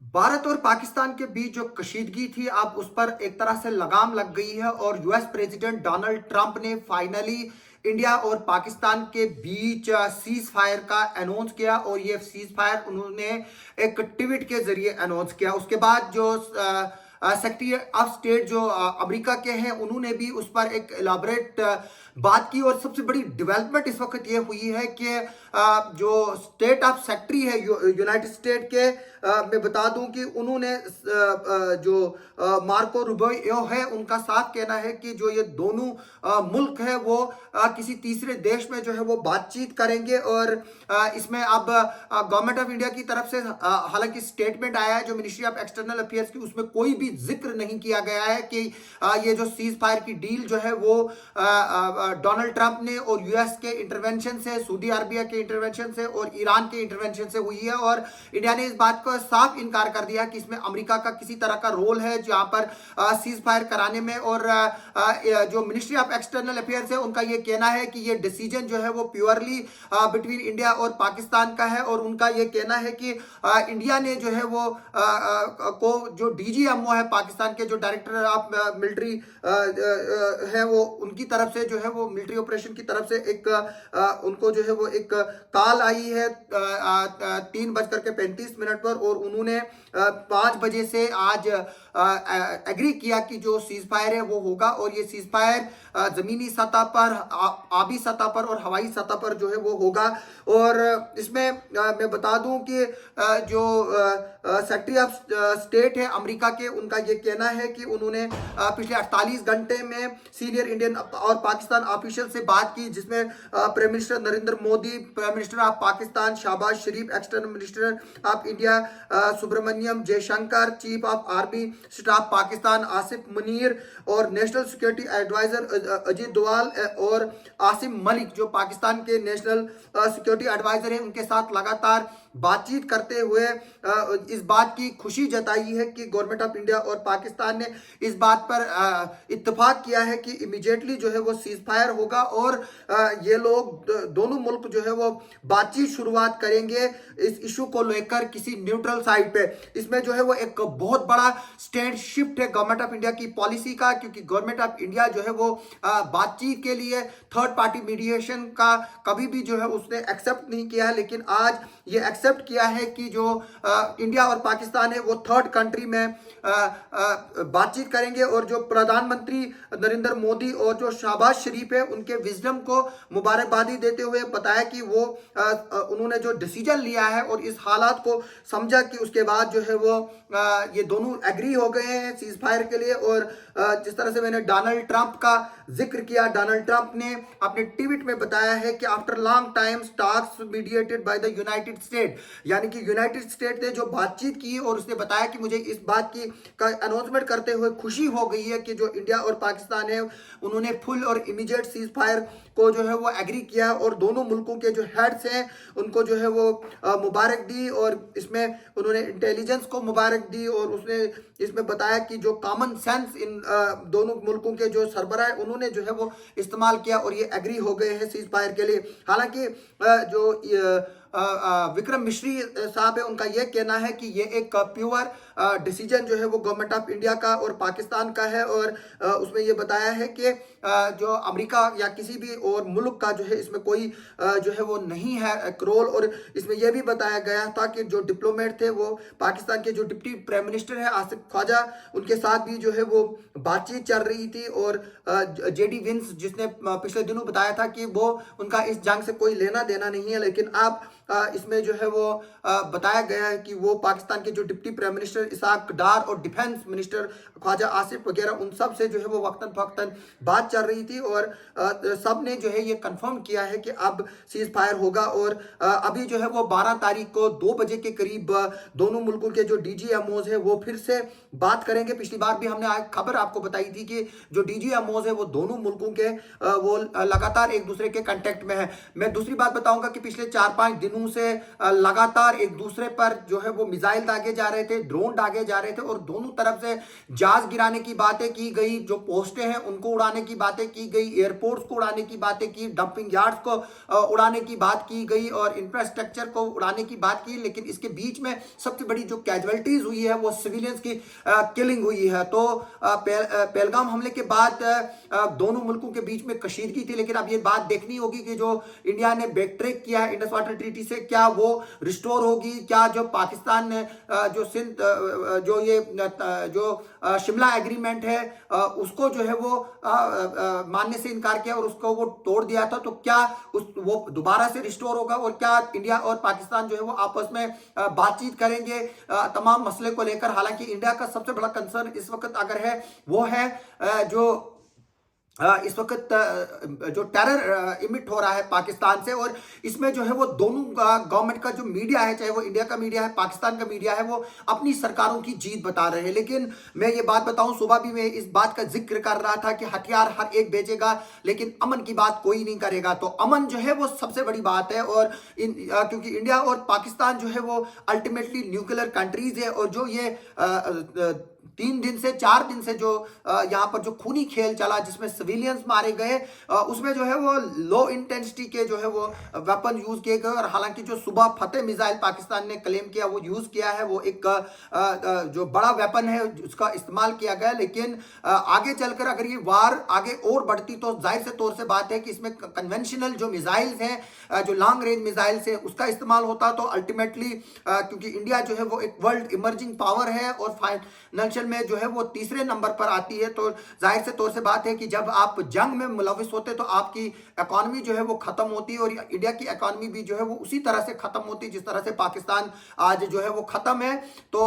भारत और पाकिस्तान के बीच जो कशीदगी थी अब उस पर एक तरह से लगाम लग गई है और यूएस प्रेसिडेंट डोनाल्ड ट्रंप ने फाइनली इंडिया और पाकिस्तान के बीच सीज फायर का अनाउंस किया और ये सीज फायर उन्होंने एक ट्वीट के जरिए अनाउंस किया। उसके बाद जो सेक्रेटरी ऑफ स्टेट जो अमेरिका के हैं उन्होंने भी उस पर एक इलाबरेट बात की। और सबसे बड़ी डेवलपमेंट इस वक्त ये हुई है कि जो स्टेट ऑफ सेक्रेटरी है यूनाइटेड स्टेट के, मैं बता दूं कि उन्होंने जो मार्को रूबियो है उनका साफ कहना है कि जो ये दोनों मुल्क है वो किसी तीसरे देश में जो है वो बातचीत करेंगे। और इसमें अब गवर्नमेंट ऑफ इंडिया की तरफ से हालांकि स्टेटमेंट आया है जो मिनिस्ट्री ऑफ एक्सटर्नल अफेयर्स की, उसमें कोई भी जिक्र नहीं किया गया है कि ये जो सीज फायर की डील जो है वो डोनाल्ड ट्रंप ने और यूएस के इंटरवेंशन से, सऊदी अरबिया के इंटरवेंशन से और ईरान के इंटरवेंशन से हुई है। और इंडिया ने इस बात का साफ इनकार कर दिया कि इसमें अमेरिका का किसी तरह का रोल है जहां पर सीज फायर कराने में। और जो मिनिस्ट्री ऑफ एक्सटर्नल अफेयर्स है उनका यह कहना है कि ये डिसीजन जो है वो प्योरली बिटवीन इंडिया और पाकिस्तान का है। और उनका यह कहना है कि इंडिया ने जो है वो को जो डीजीएमओ है पाकिस्तान के, जो डायरेक्टर ऑफ मिलिट्री है, वो उनकी तरफ से जो है वो मिलिट्री ऑपरेशन की तरफ से एक उनको जो है वो एक कॉल आई है 3:35 पर। और उन्होंने 5 बजे से आज एग्री किया कि जो सीज फायर है वो होगा। और ये सीज फायर जमीनी सतह पर, आबी सतह पर और हवाई सतह पर जो है वो होगा। और इसमें मैं बता दूं कि जो सेक्रेटरी ऑफ स्टेट है अमेरिका के, उनका ये कहना है कि उन्होंने पिछले 48 घंटे में सीनियर इंडियन और पाकिस्तान ऑफिशियल से बात की, जिसमें prime minister Narendra Modi, prime minister of Pakistan Shahbaz Sharif, external minister of India Subrahmanyam Jaishankar, chief of army staff Pakistan Asif Munir और national security adviser Ajit Doval और आसिम मलिक जो पाकिस्तान के नेशनल सिक्योरिटी एडवाइजर हैं, उनके साथ लगातार बातचीत करते हुए इस बात की खुशी जताई है कि गवर्नमेंट ऑफ इंडिया और पाकिस्तान ने इस बात पर इत्तेफाक किया है कि इमीडिएटली जो है वो सीज फायर होगा और ये लोग दोनों मुल्क जो है वो बातचीत शुरुआत करेंगे इस इशू को लेकर किसी न्यूट्रल साइड पे। इसमें जो है वो एक बहुत बड़ा स्टैंड शिफ्ट है गवर्नमेंट ऑफ इंडिया की पॉलिसी का, क्योंकि गवर्नमेंट ऑफ इंडिया जो है वो बातचीत के लिए थर्ड पार्टी मीडिएशन का कभी भी जो है उसने एक्सेप्ट नहीं किया है। लेकिन आज ये एक्सेप्ट किया है कि जो इंडिया और पाकिस्तान है वो थर्ड कंट्री में बातचीत करेंगे। और जो प्रधानमंत्री नरेंद्र मोदी और जो शहबाज शरीफ है उनके विजडम को मुबारकबादी देते हुए बताया कि वो उन्होंने जो डिसीजन लिया है और इस हालात को समझा कि उसके बाद जो है वो ये दोनों एग्री हो गए हैं सीज फायर के लिए। और जिस तरह से मैंने डोनाल्ड ट्रंप का जिक्र किया, डोनाल्ड ट्रंप ने अपने ट्वीट में बताया है कि after long time talks mediated by the United state, यानी कि यूनाइटेड स्टेट ने जो बातचीत की और उसने बताया कि मुझे इस बात की का अनाउंसमेंट करते हुए खुशी हो गई है कि जो इंडिया और पाकिस्तान है उन्होंने फुल और इमीडिएट सीज फायर को जो है वो एग्री किया और दोनों मुल्कों के जो हेड्स हैं उनको जो है वो मुबारक दी। और इसमें उन्होंने इंटेलिजेंस को मुबारक दी और उसने इसमें बताया कि जो कॉमन सेंस इन दोनों मुल्कों के जो सरबराह है उन्होंने जो है वो इस्तेमाल किया और ये एग्री हो गए हैं सीज फायर के लिए। हालांकि जो विक्रम मिश्री साहब है उनका यह कहना है कि ये एक प्योर डिसीजन जो है वो गवर्नमेंट ऑफ इंडिया का और पाकिस्तान का है। और उसमें ये बताया है कि जो अमेरिका या किसी भी और मुल्क का जो है इसमें कोई जो है वो नहीं है एक रोल। और इसमें यह भी बताया गया था कि जो डिप्लोमेट थे वो पाकिस्तान के जो डिप्टी प्राइम मिनिस्टर है आसिफ ख्वाजा, उनके साथ भी जो है वो बातचीत चल रही थी। और जेडी विंस जिसने पिछले दिनों बताया था कि वो उनका इस जंग से कोई लेना देना नहीं है, लेकिन अब इसमें जो है वो बताया गया है कि वो पाकिस्तान के जो डिप्टी प्राइम मिनिस्टर इसाक डार और डिफेंस मिनिस्टर ख्वाजा आसिफ वगैरह उन सब से जो है वो वक्तन फक्तन बात चल रही थी। और सब ने जो है ये कंफर्म किया है कि अब सीज फायर होगा। और अभी जो है वो 12 तारीख को 2 बजे के करीब दोनों मुल्कों के जो डीजीएमओज है वो फिर से बात करेंगे। पिछली बार भी हमने आज खबर आपको बताई थी कि जो डीजीएमओज है वो दोनों मुल्कों के वो लगातार एक दूसरे के कांटेक्ट में है। मैं दूसरी बात बताऊंगा कि पिछले 4-5 दिनों दिनों से लगातार एक दूसरे पर जो है वो मिसाइल दागे जा रहे थे, ड्रोन दागे जा रहे थे और दोनों तरफ से जहाज गिराने की बातें की गई, जो पोस्टें हैं उनको उड़ाने की बातें की गई, एयरपोर्ट्स को उड़ाने की बातें की, डंपिंग यार्ड्स को उड़ाने की बात की गई और इंफ्रास्ट्रक्चर को उड़ाने की बात की। लेकिन इसके बीच में सबसे बड़ी जो कैजुअलिटीज हुई है वो सिविलियंस की किलिंग हुई है। तो पहलगाम हमले के बाद दोनों मुल्कों के बीच में कशीदगी थी, लेकिन अब ये बात देखनी होगी कि जो इंडिया ने बैक ट्रैक किया इंडस वाटर ट्रीटी से, क्या वो रिस्टोर होगी? क्या जो पाकिस्तान ने जो सिंध जो ये जो शिमला एग्रीमेंट है उसको जो है वो मानने से इनकार किया और उसको वो तोड़ दिया था, तो क्या वो दोबारा से रिस्टोर होगा और क्या इंडिया और पाकिस्तान जो है वो आपस में बातचीत करेंगे तमाम मसले को लेकर? हालांकि इंडिया का सबसे बड़ा कंसर्न इस वक्त अगर है वो है जो इस वक्त जो टेरर इमिट हो रहा है पाकिस्तान से, और इसमें जो है वो दोनों गवर्नमेंट का जो मीडिया है, चाहे वो इंडिया का मीडिया है, पाकिस्तान का मीडिया है, वो अपनी सरकारों की जीत बता रहे हैं। लेकिन मैं ये बात बताऊं, सुबह भी मैं इस बात का जिक्र कर रहा था कि हथियार हर एक बेचेगा लेकिन अमन की बात कोई नहीं करेगा। तो अमन जो है वो सबसे बड़ी बात है, और क्योंकि इंडिया और पाकिस्तान जो है वो अल्टीमेटली न्यूक्लियर कंट्रीज है, और जो ये 3 दिन से 4 दिन से जो यहाँ पर जो खूनी खेल चला जिसमें सिविलियंस मारे गए, उसमें जो है वो लो इंटेंसिटी के जो है वो वेपन यूज किए गए। और हालांकि जो सुबह फतेह मिसाइल पाकिस्तान ने क्लेम किया वो यूज किया है, वो एक जो बड़ा वेपन है उसका इस्तेमाल किया गया। लेकिन आगे चलकर अगर ये वार आगे और बढ़ती तो जाहिर से तौर से बात है कि इसमें कन्वेंशनल जो मिसाइल्स हैं, जो लॉन्ग रेंज मिसाइल्स है, उसका इस्तेमाल होता। तो अल्टीमेटली क्योंकि इंडिया जो है वो एक वर्ल्ड इमर्जिंग पावर है और फाइनेंशियल में जो है वो तीसरे नंबर पर आती है, तो जाहिर से तौर से बात है कि जब आप जंग में मुलविस होते तो आपकी इकोनॉमी जो है वो खत्म होती है, और इंडिया की इकोनॉमी भी जो है वो उसी तरह से खत्म होती है जिस तरह से पाकिस्तान आज जो है वो खत्म है। तो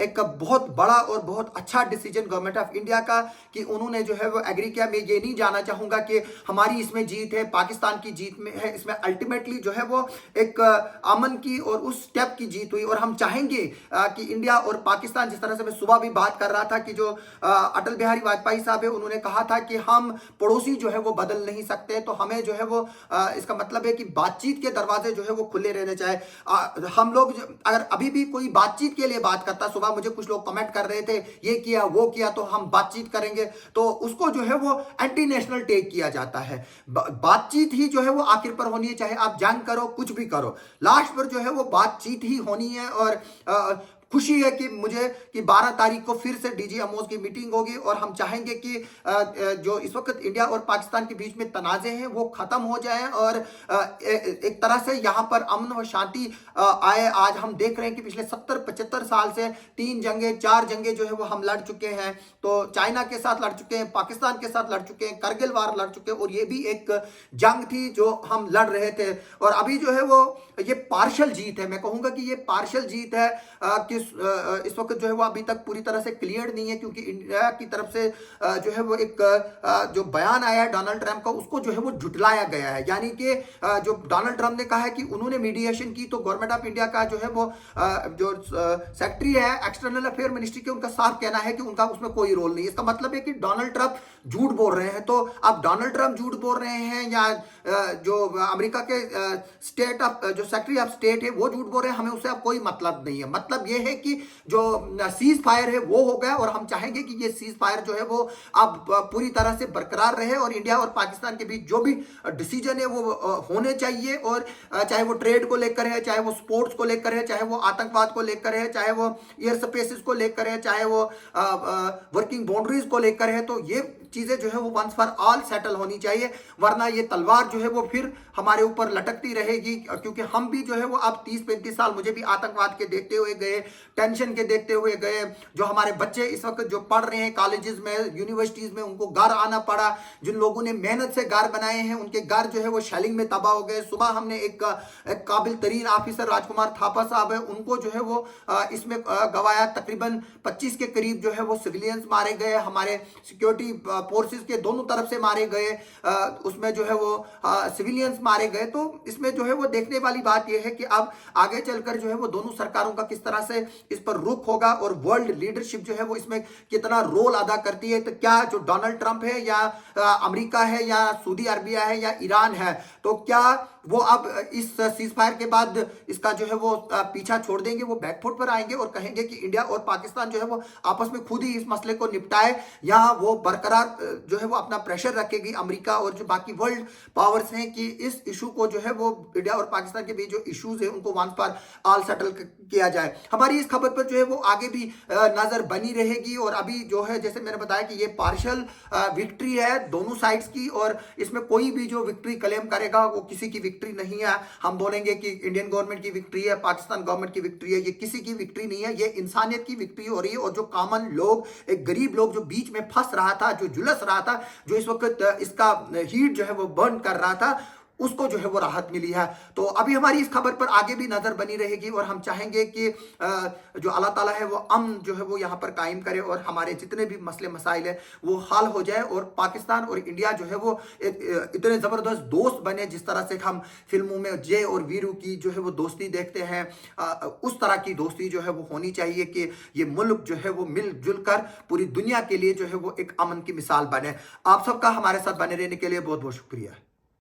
एक बहुत बड़ा और बहुत अच्छा डिसीजन गवर्नमेंट ऑफ इंडिया का कि उन्होंने जो है वो एग्री किया। मैं ये नहीं जाना चाहूंगा कि हमारी इसमें जीत है, पाकिस्तान की जीत में है, इसमें अल्टीमेटली जो है वो एक अमन की और उस स्टेप की जीत हुई। और हम चाहेंगे कि इंडिया और पाकिस्तान, जिस तरह से मैं सुबह भी बात कर रहा था कि जो अटल बिहारी वाजपेयी साहब है उन्होंने कहा था कि हम पड़ोसी जो है वो बदल नहीं सकते, तो हमें जो है वो इसका मतलब है कि बातचीत के दरवाजे जो है वो खुले रहने चाहिए। हम लोग अगर अभी भी कोई बातचीत के लिए बात करता, सुबह मुझे कुछ लोग कमेंट कर रहे थे ये किया वो किया तो हम बातचीत करेंगे, तो उसको जो है वो एंटी नेशनल टेक किया जाता है। बातचीत ही जो है वो आखिर पर होनी है, चाहे आप जंग करो कुछ भी करो, लास्ट पर जो है वो बातचीत ही होनी है। और खुशी है कि मुझे कि 12 तारीख को फिर से डीजी अमोज की मीटिंग होगी, और हम चाहेंगे कि जो इस वक्त इंडिया और पाकिस्तान के बीच में तनाजे हैं वो खत्म हो जाएं और एक तरह से यहाँ पर अमन व शांति आए। आज हम देख रहे हैं कि पिछले 70-75 साल से 3 जंगें 4 जंगें जो है वो हम लड़ चुके हैं। तो चाइना के साथ लड़ चुके हैं, पाकिस्तान के साथ लड़ चुके हैं, करगिल वार लड़ चुके हैं, और ये भी एक जंग थी जो हम लड़ रहे थे। और अभी जो है वो ये पार्शियल जीत है, मैं कहूंगा कि ये पार्शियल जीत है कि इस वक्त जो है वो अभी तक पूरी तरह से क्लियर नहीं है, क्योंकि इंडिया की तरफ से जो है वो एक जो बयान आया है डोनाल्ड ट्रंप का, उसको जो है वो झुटलाया गया है। यानी कि जो डोनाल्ड ट्रंप ने कहा है कि उन्होंने मीडिएशन की, तो गवर्नमेंट ऑफ इंडिया का जो है वो जो सेक्रेटरी है एक्सटर्नल अफेयर मिनिस्ट्री के, उनका साफ कहना है कि उनका उसमें कोई रोल नहीं। इसका मतलब है कि डोनाल्ड ट्रंप झूठ बोल रहे हैं। तो अब डोनाल्ड ट्रंप झूठ बोल रहे हैं या जो अमेरिका के स्टेट ऑफ जो सेक्रेटरी ऑफ स्टेट है वो झूठ बोल रहे हैं, हमें उससे अब कोई मतलब नहीं है। मतलब ये है कि जो सीज फायर है वो हो गया, और हम चाहेंगे कि ये सीज फायर जो है वो अब पूरी तरह से बरकरार रहे, और इंडिया और पाकिस्तान के बीच जो भी डिसीजन है वो होने चाहिए। और चाहे वो ट्रेड को लेकर है, चाहे वो स्पोर्ट्स को लेकर है, चाहे वो आतंकवाद को लेकर है, चाहे वो एयर स्पेसेस को लेकर है, चाहे वो वर्किंग बाउंड्रीज को लेकर है, तो ये चीजें जो है वो वंस फॉर ऑल सेटल होनी चाहिए। वरना ये तलवार जो है वो फिर हमारे ऊपर लटकती रहेगी, क्योंकि हम भी जो है वो अब 30-35 साल मुझे भी आतंकवाद के देखते हुए गए, टेंशन के देखते हुए गए। जो हमारे बच्चे इस वक्त जो पढ़ रहे हैं कॉलेजेस में, यूनिवर्सिटीज में, उनको घर आना पड़ा। जिन लोगों ने मेहनत से घर बनाए हैं उनके घर जो है वो शेलिंग में तबाह हो गए। सुबह हमने एक काबिल तरीन ऑफिसर राजकुमार थापा साहब है, उनको जो है वो इसमें गवाया। तकरीबन 25 के करीब जो है वो सिविलियंस मारे गए, हमारे सिक्योरिटी फोर्सेस के दोनों तरफ से मारे गए, उसमें जो है वो सिविलियंस मारे गए। तो इसमें जो है वो देखने वाली बात यह है कि अब आगे चलकर जो है वो दोनों सरकारों का किस तरह से इस पर रुख होगा, और वर्ल्ड लीडरशिप जो है वो इसमें कितना रोल अदा करती है। तो क्या जो डोनाल्ड ट्रंप है या अमेरिका है या सऊदी अरबिया है या ईरान है, तो क्या वो अब इस सीज फायर के बाद इसका जो है वो पीछा छोड़ देंगे, वो बैकफुट पर आएंगे और कहेंगे कि इंडिया और पाकिस्तान जो है वो आपस में खुद ही इस मसले को निपटाए, या वो बरकरार जो है वो अपना प्रेशर रखेगी अमेरिका और जो बाकी वर्ल्ड पावर्स हैं कि इस इशू को जो है वो इंडिया और पाकिस्तान के बीच जो इश्यूज है उनको वंस फॉर ऑल सेटल किया जाए। हमारी इस खबर पर जो है वो आगे भी नजर बनी रहेगी। और अभी जो है जैसे मैंने बताया कि ये पार्शियल विक्ट्री है दोनों साइड्स की, और इसमें कोई भी जो विक्ट्री क्लेम करेगा वो किसी की विक्ट्री नहीं है। हम बोलेंगे कि इंडियन गवर्नमेंट की विक्ट्री है, पाकिस्तान गवर्नमेंट की विक्ट्री है, ये किसी की विक्ट्री नहीं है, ये इंसानियत की विक्ट्री हो रही है। और जो कॉमन लोग, एक गरीब लोग जो बीच में फंस रहा था, जो झुलस रहा था, जो इस वक्त इसका हीट जो है वो बर्न कर रहा था, उसको जो है वो राहत मिली है। तो अभी हमारी इस खबर पर आगे भी नजर बनी रहेगी और हम चाहेंगे कि जो अल्लाह ताला है वो अमन जो है वो यहाँ पर कायम करे और हमारे जितने भी मसले मसाइल है वो हल हो जाए, और पाकिस्तान और इंडिया जो है वो एक इतने जबरदस्त दोस्त बने जिस तरह से हम फिल्मों में जय और वीरू की जो है वो दोस्ती देखते हैं, उस तरह की दोस्ती जो है वो होनी चाहिए कि ये मुल्क जो है वो मिलजुल कर पूरी दुनिया के लिए जो है वो एक अमन की मिसाल बने। आप सबका हमारे साथ बने रहने के लिए बहुत बहुत शुक्रिया।